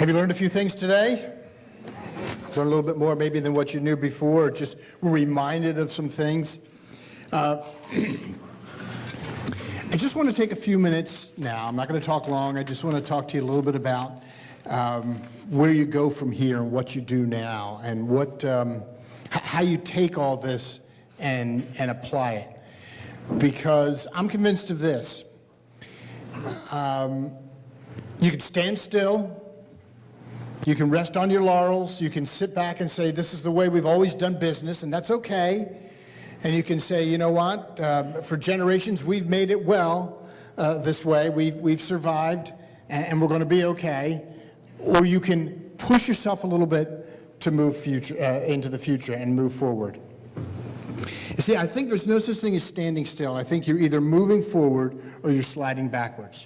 Have you learned a few things today? Learned a little bit more maybe than what you knew before, or just were reminded of some things. I just want to take a few minutes now. I'm not going to talk long. I just want to talk to you a little bit about where you go from here and what you do now and what, how you take all this and apply it. Because I'm convinced of this. You can stand still. You can rest on your laurels. You can sit back and say, this is the way we've always done business, and that's okay. And you can say, you know what, for generations we've made it well this way. We've survived, and we're going to be okay. Or you can push yourself a little bit to move into the future and move forward. You see, I think there's no such thing as standing still. I think you're either moving forward or you're sliding backwards.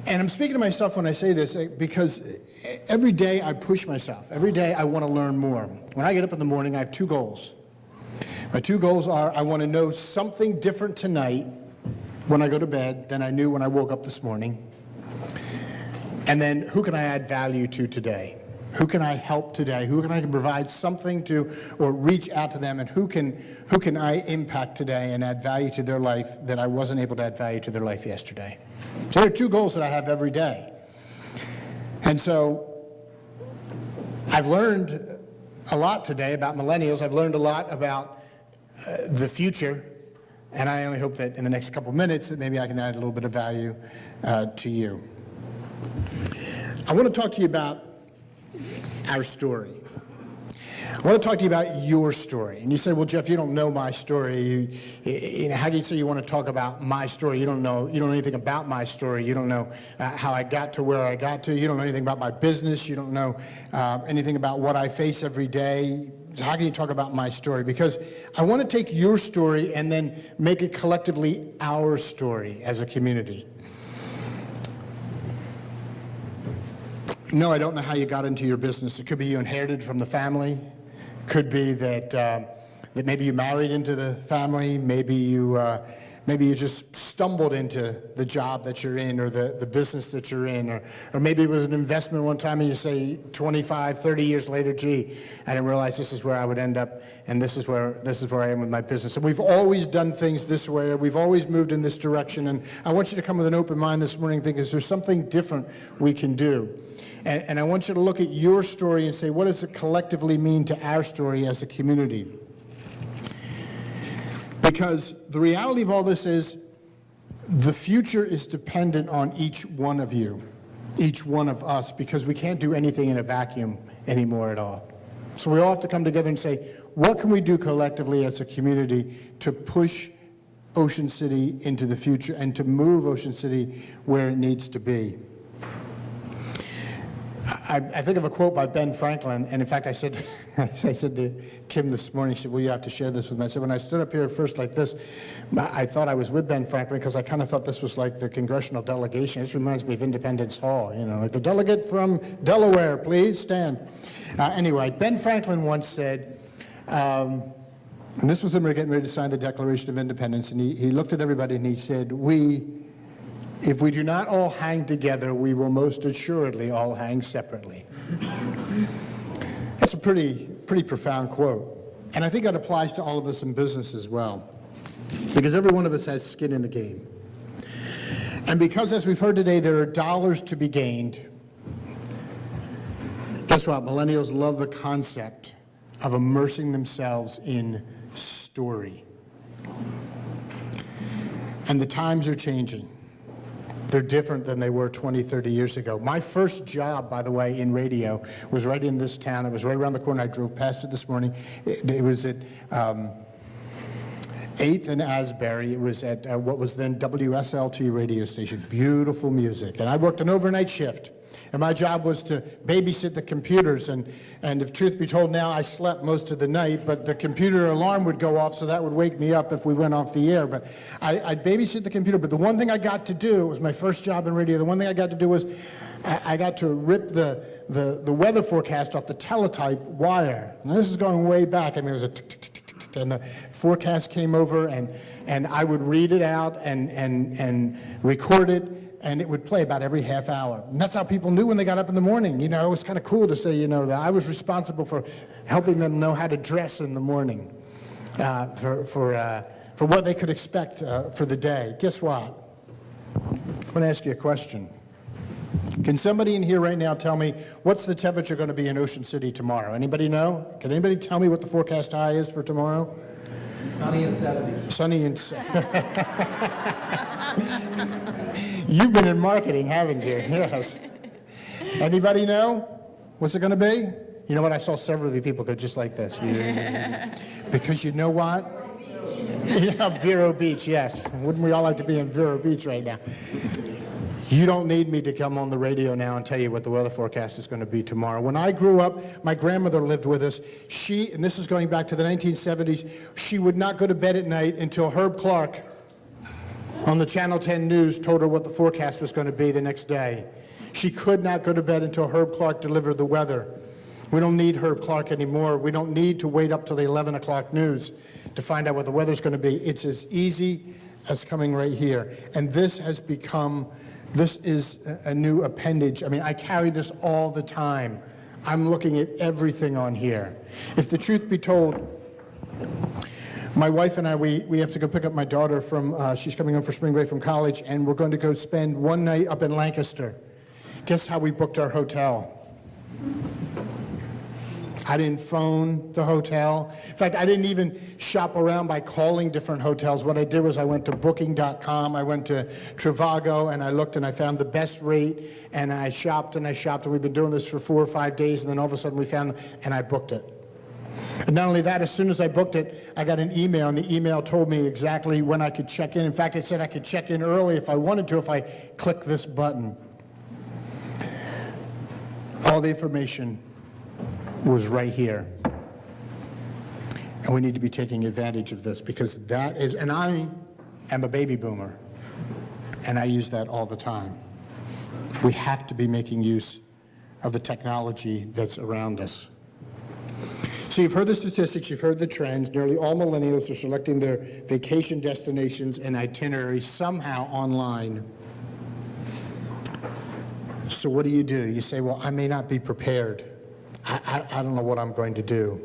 And I'm speaking to myself when I say this because every day I push myself. Every day I want to learn more. When I get up in the morning, I have two goals. My two goals are I want to know something different tonight when I go to bed than I knew when I woke up this morning. And then who can I add value to today? Who can I help today? Who can I provide something to or reach out to them? And who can I impact today and add value to their life that I wasn't able to add value to their life yesterday? So there are two goals that I have every day. And so I've learned a lot today about millennials. I've learned a lot about the future. And I only hope that in the next couple of minutes that maybe I can add a little bit of value to you. I want to talk to you about our story. I want to talk to you about your story. And you say, well, Jeff, you don't know my story. How can you say you want to talk about my story? You don't know anything about my story. You don't know how I got to where I got to. You don't know anything about my business. You don't know anything about what I face every day. So how can you talk about my story? Because I want to take your story and then make it collectively our story as a community. No, I don't know how you got into your business. It could be you inherited from the family. Could be that maybe you married into the family. Maybe you just stumbled into the job that you're in or the business that you're in. Or maybe it was an investment one time and you say 25, 30 years later, gee, I didn't realize this is where I would end up and this is where I am with my business. And we've always done things this way, or we've always moved in this direction. And I want you to come with an open mind this morning and think, is there something different we can do? And I want you to look at your story and say, what does it collectively mean to our story as a community? Because the reality of all this is the future is dependent on each one of you, each one of us, because we can't do anything in a vacuum anymore at all. So we all have to come together and say, what can we do collectively as a community to push Ocean City into the future and to move Ocean City where it needs to be? I think of a quote by Ben Franklin, and in fact I said to Kim this morning, she said, well, you have to share this with me. I said, when I stood up here first like this, I thought I was with Ben Franklin because I kind of thought this was like the congressional delegation. This reminds me of Independence Hall, like the delegate from Delaware, please stand. Anyway, Ben Franklin once said, and this was when we were getting ready to sign the Declaration of Independence, and he looked at everybody and he said, if we do not all hang together, we will most assuredly all hang separately. That's a pretty profound quote. And I think that applies to all of us in business as well. Because every one of us has skin in the game. And because, as we've heard today, there are dollars to be gained, guess what? Millennials love the concept of immersing themselves in story. And the times are changing. They're different than they were 20, 30 years ago. My first job, by the way, in radio was right in this town. It was right around the corner. I drove past it this morning. It was at 8th and Asbury. It was at what was then WSLT radio station. Beautiful music. And I worked an overnight shift. And my job was to babysit the computers, and if truth be told now, I slept most of the night, but the computer alarm would go off, so that would wake me up if we went off the air. But I'd babysit the computer, but the one thing I got to do, it was my first job in radio, the one thing I got to do was I got to rip the weather forecast off the teletype wire. And this is going way back. I mean, it was a tick, tick, tick, tick, tick, and the forecast came over, and I would read it out and record it, and it would play about every half hour. And that's how people knew when they got up in the morning. You know, it was kind of cool to say, you know, that I was responsible for helping them know how to dress in the morning for what they could expect for the day. Guess what? I'm going to ask you a question. Can somebody in here right now tell me what's the temperature going to be in Ocean City tomorrow? Anybody know? Can anybody tell me what the forecast high is for tomorrow? Sunny and 70. Sunny and 70. You've been in marketing, haven't you? Yes. Anybody know? What's it going to be? You know what? I saw several of you people go just like this. Because you know what? Yeah, Vero Beach, yes. Wouldn't we all like to be in Vero Beach right now? You don't need me to come on the radio now and tell you what the weather forecast is going to be tomorrow. When I grew up, my grandmother lived with us. She, and this is going back to the 1970s, she would not go to bed at night until Herb Clark on the Channel 10 News told her what the forecast was going to be the next day. She could not go to bed until Herb Clark delivered the weather. We don't need Herb Clark anymore. We don't need to wait up till the 11 o'clock news to find out what the weather's going to be. It's as easy as coming right here. And this has become... This is a new appendage. I mean, I carry this all the time. I'm looking at everything on here. If the truth be told, my wife and I, we have to go pick up my daughter from, she's coming home for spring break from college, and we're going to go spend one night up in Lancaster. Guess how we booked our hotel? I didn't phone the hotel. In fact, I didn't even shop around by calling different hotels. What I did was I went to booking.com, I went to Trivago, and I looked and I found the best rate, and I shopped, and we've been doing this for 4 or 5 days, and then all of a sudden we found, and I booked it. And not only that, as soon as I booked it, I got an email, and the email told me exactly when I could check in. In fact, it said I could check in early if I wanted to, if I click this button. All the information was right here. And we need to be taking advantage of this, because that is, and I am a baby boomer, and I use that all the time. We have to be making use of the technology that's around us. So you've heard the statistics, you've heard the trends. Nearly all millennials are selecting their vacation destinations and itineraries somehow online. So what do? You say, well, I may not be prepared. I don't know what I'm going to do.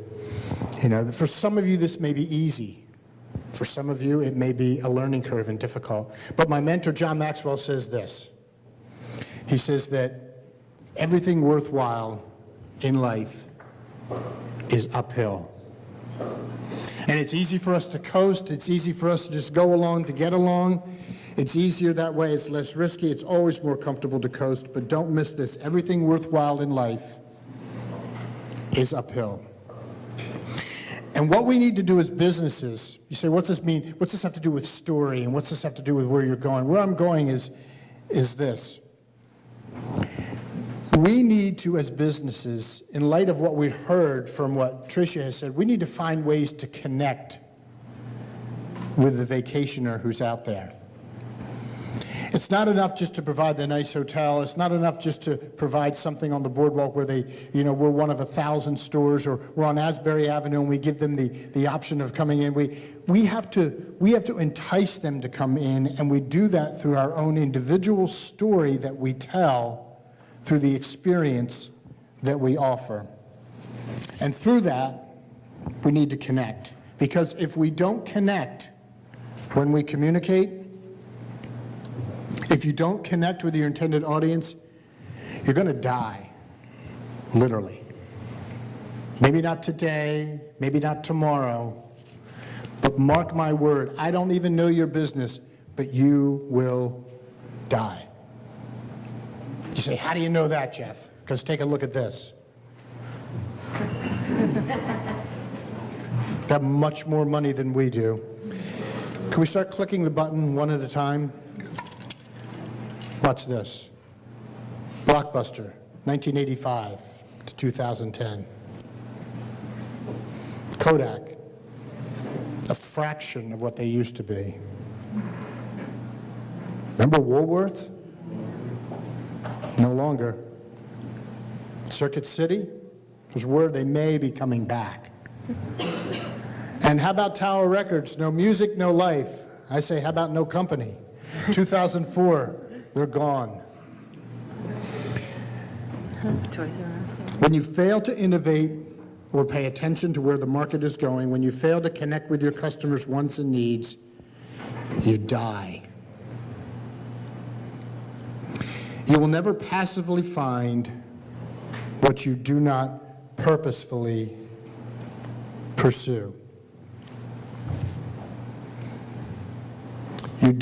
You know, for some of you, this may be easy. For some of you, it may be a learning curve and difficult. But my mentor, John Maxwell, says this. He says that everything worthwhile in life is uphill. And it's easy for us to coast. It's easy for us to just go along to get along. It's easier that way. It's less risky. It's always more comfortable to coast. But don't miss this. Everything worthwhile in life is uphill. And what we need to do as businesses, you say, what's this mean? What's this have to do with story? And what's this have to do with where you're going? Where I'm going is this. We need to, as businesses, in light of what we've heard from what Tricia has said, we need to find ways to connect with the vacationer who's out there. It's not enough just to provide the nice hotel. It's not enough just to provide something on the boardwalk where they, you know, we're one of 1,000 stores, or we're on Asbury Avenue and we give them the option of coming in. We have to entice them to come in, and we do that through our own individual story that we tell, through the experience that we offer. And through that, we need to connect. Because if we don't connect when we communicate, if you don't connect with your intended audience, you're going to die, literally. Maybe not today, maybe not tomorrow, but mark my word, I don't even know your business, but you will die. You say, how do you know that, Jeff? Because take a look at this. Got much more money than we do. Can we start clicking the button one at a time? Watch this. Blockbuster, 1985 to 2010. Kodak, a fraction of what they used to be. Remember Woolworth? No longer. Circuit City, there's word they may be coming back. And how about Tower Records? No music, no life. I say, how about no company? 2004, They're gone. Toys R Us. When you fail to innovate or pay attention to where the market is going, when you fail to connect with your customers' wants and needs, you die. You will never passively find what you do not purposefully pursue. You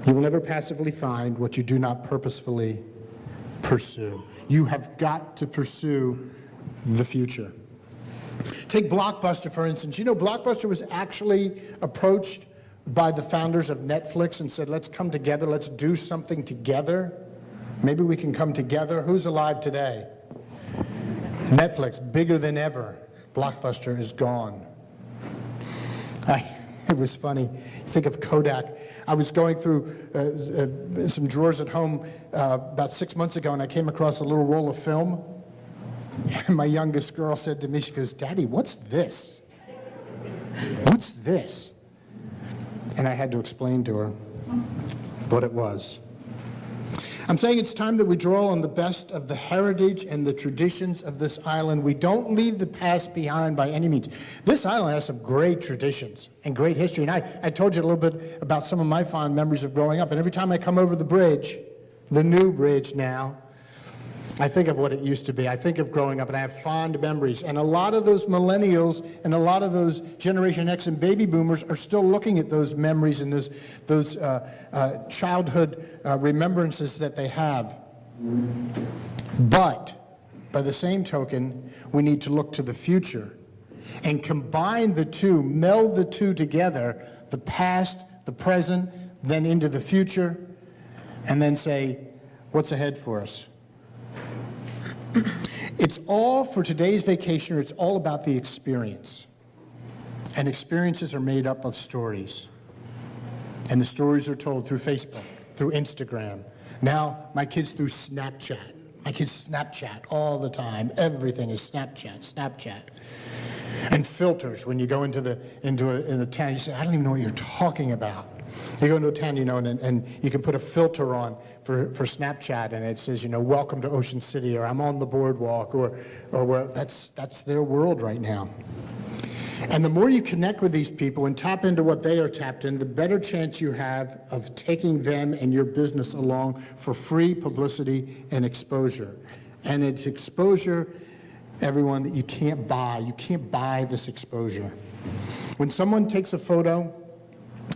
will never passively find what you do not purposefully pursue. You have got to pursue the future. Take Blockbuster, for instance. You know, Blockbuster was actually approached by the founders of Netflix and said, let's come together, let's do something together. Maybe we can come together. Who's alive today? Netflix, bigger than ever. Blockbuster is gone. It was funny. Think of Kodak. I was going through some drawers at home about 6 months ago, and I came across a little roll of film. And my youngest girl said to me, she goes, Daddy, what's this? What's this? And I had to explain to her what it was. I'm saying it's time that we draw on the best of the heritage and the traditions of this island. We don't leave the past behind by any means. This island has some great traditions and great history. And I told you a little bit about some of my fond memories of growing up. And every time I come over the bridge, the new bridge now, I think of what it used to be. I think of growing up, and I have fond memories. And a lot of those millennials and a lot of those Generation X and baby boomers are still looking at those memories and those childhood remembrances that they have. But by the same token, we need to look to the future and combine the two, meld the two together, the past, the present, then into the future, and then say, what's ahead for us? It's all, for today's vacationer, it's all about the experience. And experiences are made up of stories. And the stories are told through Facebook, through Instagram. Now, my kids through Snapchat. My kids Snapchat all the time. Everything is Snapchat. And filters. When you go into a town, you say, I don't even know what you're talking about. You go into a town, and you can put a filter on for Snapchat, and it says, welcome to Ocean City, or I'm on the boardwalk, or where that's their world right now. And the more you connect with these people and tap into what they are tapped in, the better chance you have of taking them and your business along for free publicity and exposure. And it's exposure, everyone, that you can't buy. You can't buy this exposure. When someone takes a photo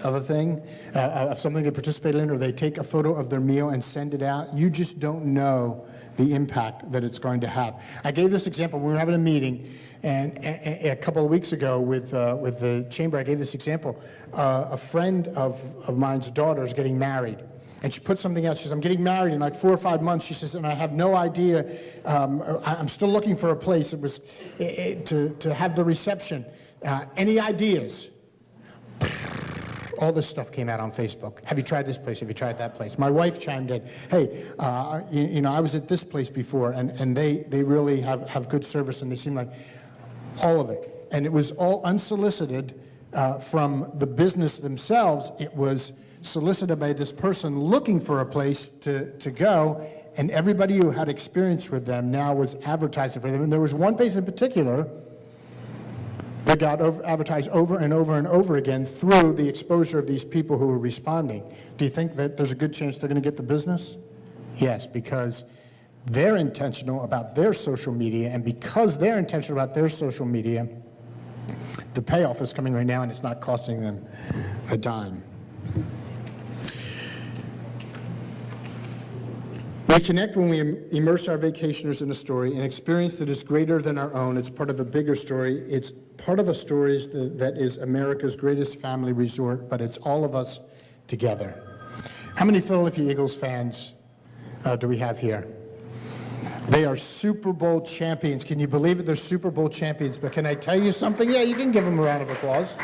of a thing, of something they participated in, or they take a photo of their meal and send it out, you just don't know the impact that it's going to have. I gave this example. We were having a meeting and a couple of weeks ago with the chamber. I gave this example. A friend of mine's daughter is getting married. And she put something out. She says, I'm getting married in like 4 or 5 months. She says, and I have no idea. I'm still looking for a place. It was to have the reception. Any ideas? All this stuff came out on Facebook. Have you tried this place? Have you tried that place? My wife chimed in. Hey, I was at this place before, and they really have good service, and they seem like all of it. And it was all unsolicited from the business themselves. It was solicited by this person looking for a place to go, and everybody who had experience with them now was advertising for them. And there was one place in particular that got advertised over and over and over again through the exposure of these people who were responding. Do you think that there's a good chance they're going to get the business? Yes, because they're intentional about their social media, and because they're intentional about their social media, the payoff is coming right now, and it's not costing them a dime. We connect when we immerse our vacationers in a story, an experience that is greater than our own. It's part of a bigger story. It's part of a story that is America's greatest family resort, but it's all of us together. How many Philadelphia Eagles fans do we have here? They are Super Bowl champions. Can you believe it? They're Super Bowl champions. But can I tell you something? Yeah, you can give them a round of applause.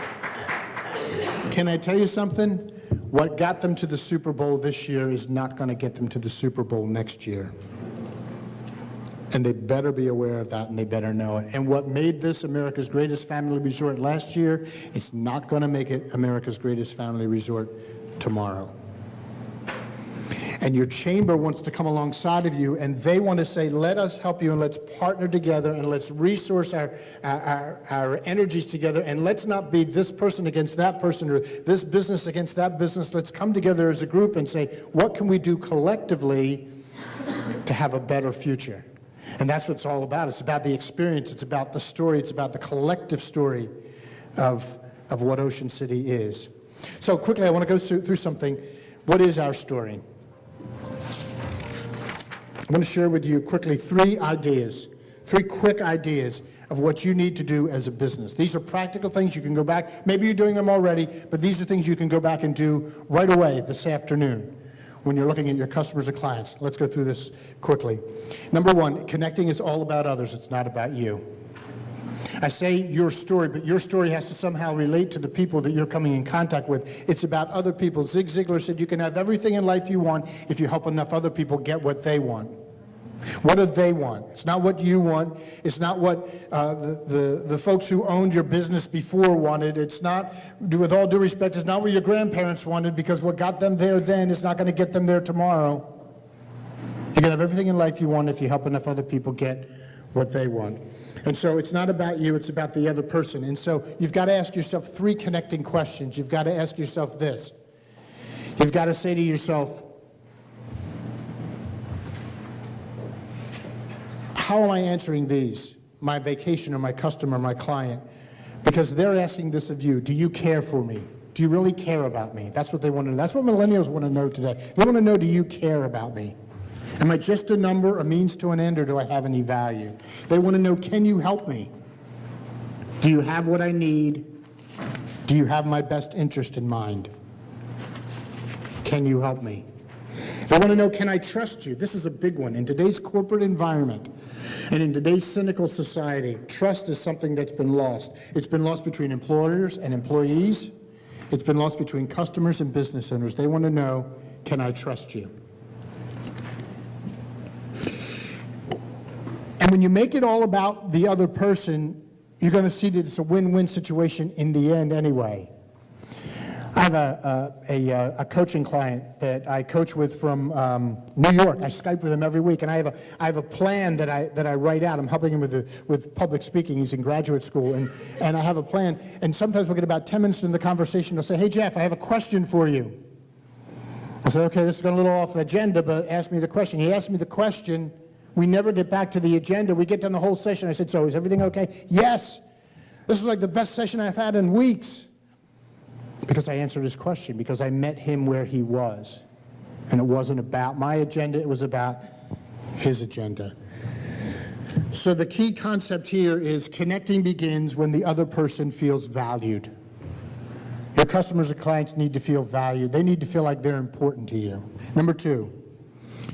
Can I tell you something? What got them to the Super Bowl this year is not going to get them to the Super Bowl next year. And they better be aware of that, and they better know it. And what made this America's greatest family resort last year, it's not going to make it America's greatest family resort tomorrow. And your chamber wants to come alongside of you, and they want to say, let us help you, and let's partner together, and let's resource our energies together, and let's not be this person against that person, or this business against that business. Let's come together as a group and say, what can we do collectively to have a better future? And that's what it's all about. It's about the experience. It's about the story. It's about the collective story of what Ocean City is. So quickly, I want to go through something. What is our story? I'm going to share with you quickly three quick ideas of what you need to do as a business. These are practical things you can go back. Maybe you're doing them already, but these are things you can go back and do right away this afternoon when you're looking at your customers and clients. Let's go through this quickly. Number one, connecting is all about others. It's not about you. I say your story, but your story has to somehow relate to the people that you're coming in contact with. It's about other people. Zig Ziglar said you can have everything in life you want if you help enough other people get what they want. What do they want? It's not what you want. It's not what the folks who owned your business before wanted. It's not, with all due respect, it's not what your grandparents wanted, because what got them there then is not going to get them there tomorrow. You can have everything in life you want if you help enough other people get what they want. And so it's not about you, it's about the other person. And so you've got to ask yourself three connecting questions. You've got to ask yourself this. You've got to say to yourself, how am I answering these? My vacation or my customer, my client? Because they're asking this of you. Do you care for me? Do you really care about me? That's what they want to know. That's what millennials want to know today. They want to know, do you care about me? Am I just a number, a means to an end, or do I have any value? They want to know, can you help me? Do you have what I need? Do you have my best interest in mind? Can you help me? They want to know, can I trust you? This is a big one. In today's corporate environment and in today's cynical society, trust is something that's been lost. It's been lost between employers and employees. It's been lost between customers and business owners. They want to know, can I trust you? And when you make it all about the other person, you're going to see that it's a win-win situation in the end anyway. I have a coaching client that I coach with from New York. I Skype with him every week, and I have a plan that I write out. I'm helping him with public speaking. He's in graduate school, and I have a plan. And sometimes we'll get about 10 minutes into the conversation. He'll say, "Hey, Jeff, I have a question for you." I said, "Okay, this is going a little off the agenda, but ask me the question." He asked me the question. We never get back to the agenda. We get done the whole session. I said, "So is everything okay?" "Yes." This was like the best session I've had in weeks. Because I answered his question, because I met him where he was. And it wasn't about my agenda, it was about his agenda. So the key concept here is connecting begins when the other person feels valued. Your customers and clients need to feel valued. They need to feel like they're important to you. Number two,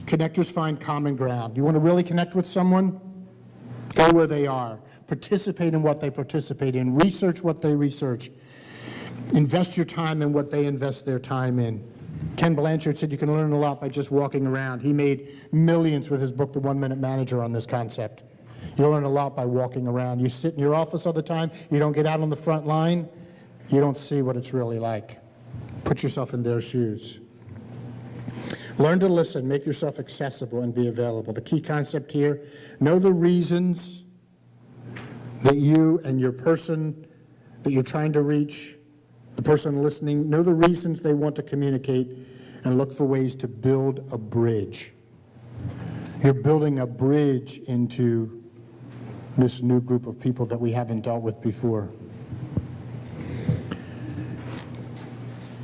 connectors find common ground. You want to really connect with someone? Go where they are. Participate in what they participate in. Research what they research. Invest your time in what they invest their time in. Ken Blanchard said you can learn a lot by just walking around. He made millions with his book, The 1 Minute Manager, on this concept. You'll learn a lot by walking around. You sit in your office all the time, you don't get out on the front line, you don't see what it's really like. Put yourself in their shoes. Learn to listen, make yourself accessible, and be available. The key concept here, know the reasons that you and your person that you're trying to reach, the person listening, know the reasons they want to communicate, and look for ways to build a bridge. You're building a bridge into this new group of people that we haven't dealt with before.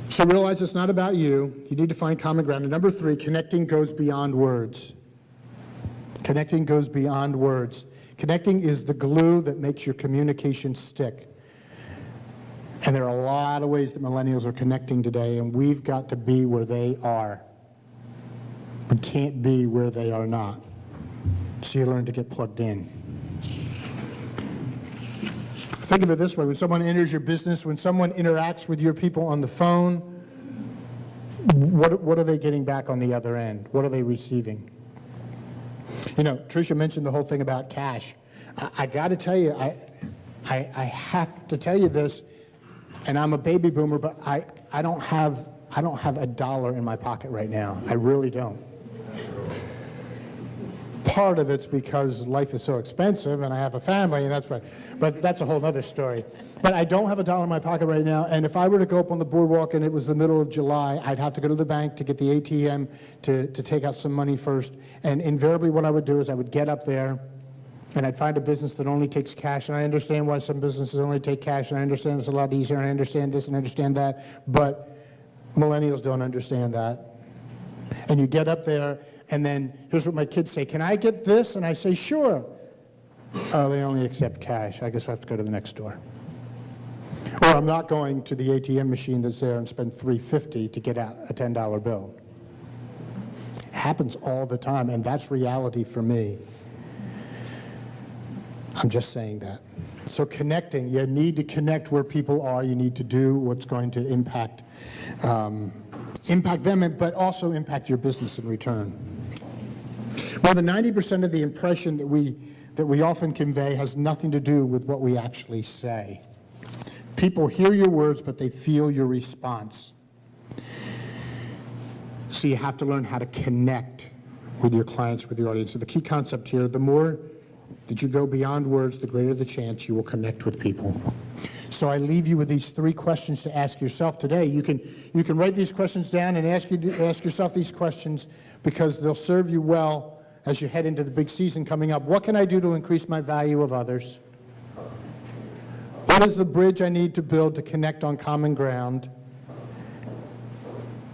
So realize it's not about you. You need to find common ground. And number three, connecting goes beyond words. Connecting goes beyond words. Connecting is the glue that makes your communication stick. And there are a lot of ways that millennials are connecting today, and we've got to be where they are. We can't be where they are not. So you learn to get plugged in. Think of it this way. When someone enters your business, when someone interacts with your people on the phone, what are they getting back on the other end? What are they receiving? You know, Tricia mentioned the whole thing about cash. I got to tell you, I have to tell you this, and I'm a baby boomer, but I don't have I don't have a dollar in my pocket right now. I really don't. Part of it's because life is so expensive and I have a family, and that's why, but that's a whole other story. But I don't have a dollar in my pocket right now, and if I were to go up on the boardwalk and it was the middle of July, I'd have to go to the bank to get the ATM to take out some money first, and invariably what I would do is I would get up there and I'd find a business that only takes cash, and I understand why some businesses only take cash, and I understand it's a lot easier, and I understand this and I understand that, but millennials don't understand that. And you get up there, and then here's what my kids say, can I get this? And I say, sure. Oh, they only accept cash. I guess I have to go to the next store. Or I'm not going to the ATM machine that's there and spend $3.50 to get out a $10 bill. It happens all the time, and that's reality for me. I'm just saying that. So connecting, you need to connect where people are. You need to do what's going to impact them, but also impact your business in return. More than 90% of the impression that we often convey has nothing to do with what we actually say. People hear your words, but they feel your response. So you have to learn how to connect with your clients, with your audience. So the key concept here, the more that you go beyond words, the greater the chance you will connect with people. So I leave you with these 3 questions to ask yourself today. You can write these questions down and ask yourself these questions, because they'll serve you well as you head into the big season coming up. What can I do to increase my value of others? What is the bridge I need to build to connect on common ground?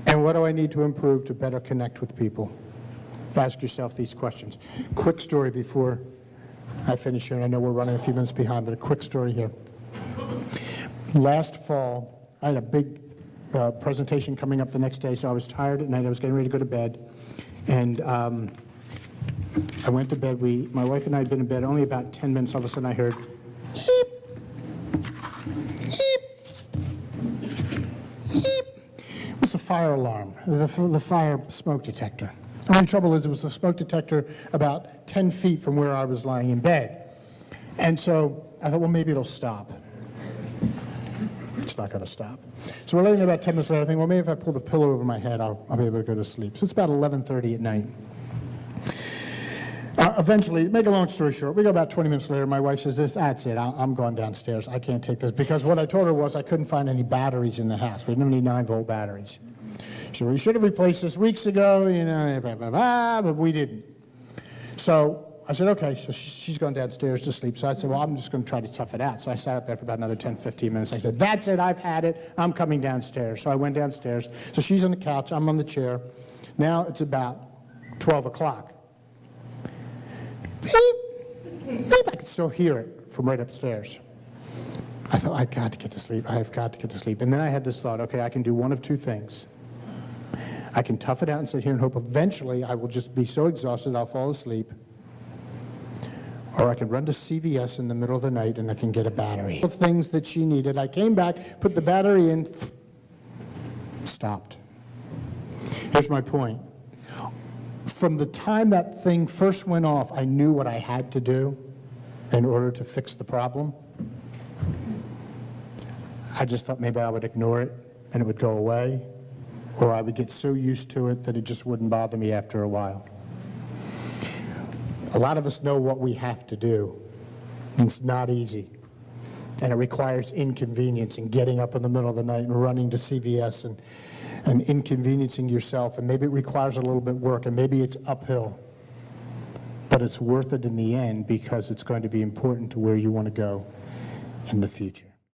And what do I need to improve to better connect with people? Ask yourself these questions. Quick story before I finish here, and I know we're running a few minutes behind, but a quick story here. Last fall, I had a big presentation coming up the next day, so I was tired at night. I was getting ready to go to bed, and I went to bed. My wife and I had been in bed only about 10 minutes. All of a sudden I heard, beep, beep, beep. It was a fire alarm. It was the fire smoke detector. The only trouble is it was the smoke detector about 10 feet from where I was lying in bed. And so I thought, well, maybe it'll stop. It's not going to stop. So we're laying there about 10 minutes later. I think, well, maybe if I pull the pillow over my head, I'll be able to go to sleep. So it's about 11:30 at night. Eventually, make a long story short, we go about 20 minutes later. My wife says, that's it. I'm going downstairs. I can't take this. Because what I told her was I couldn't find any batteries in the house. We didn't have any 9-volt batteries. She said, well, you should have replaced this weeks ago, blah, blah, blah, but we didn't. So I said, okay, so she's gone downstairs to sleep. So I said, well, I'm just going to try to tough it out. So I sat up there for about another 10, 15 minutes. I said, that's it, I've had it. I'm coming downstairs. So I went downstairs. So she's on the couch, I'm on the chair. Now it's about 12 o'clock. Beep, beep, I can still hear it from right upstairs. I thought, I've got to get to sleep. I've got to get to sleep. And then I had this thought, okay, I can do one of 2 things. I can tough it out and sit here and hope eventually I will just be so exhausted I'll fall asleep. Or I can run to CVS in the middle of the night and I can get a battery. Of things that she needed. I came back, put the battery in, stopped. Here's my point. From the time that thing first went off, I knew what I had to do in order to fix the problem. I just thought maybe I would ignore it and it would go away, or I would get so used to it that it just wouldn't bother me after a while. A lot of us know what we have to do. It's not easy. And it requires inconvenience and getting up in the middle of the night and running to CVS and inconveniencing yourself. And maybe it requires a little bit of work, and maybe it's uphill. But it's worth it in the end, because it's going to be important to where you want to go in the future.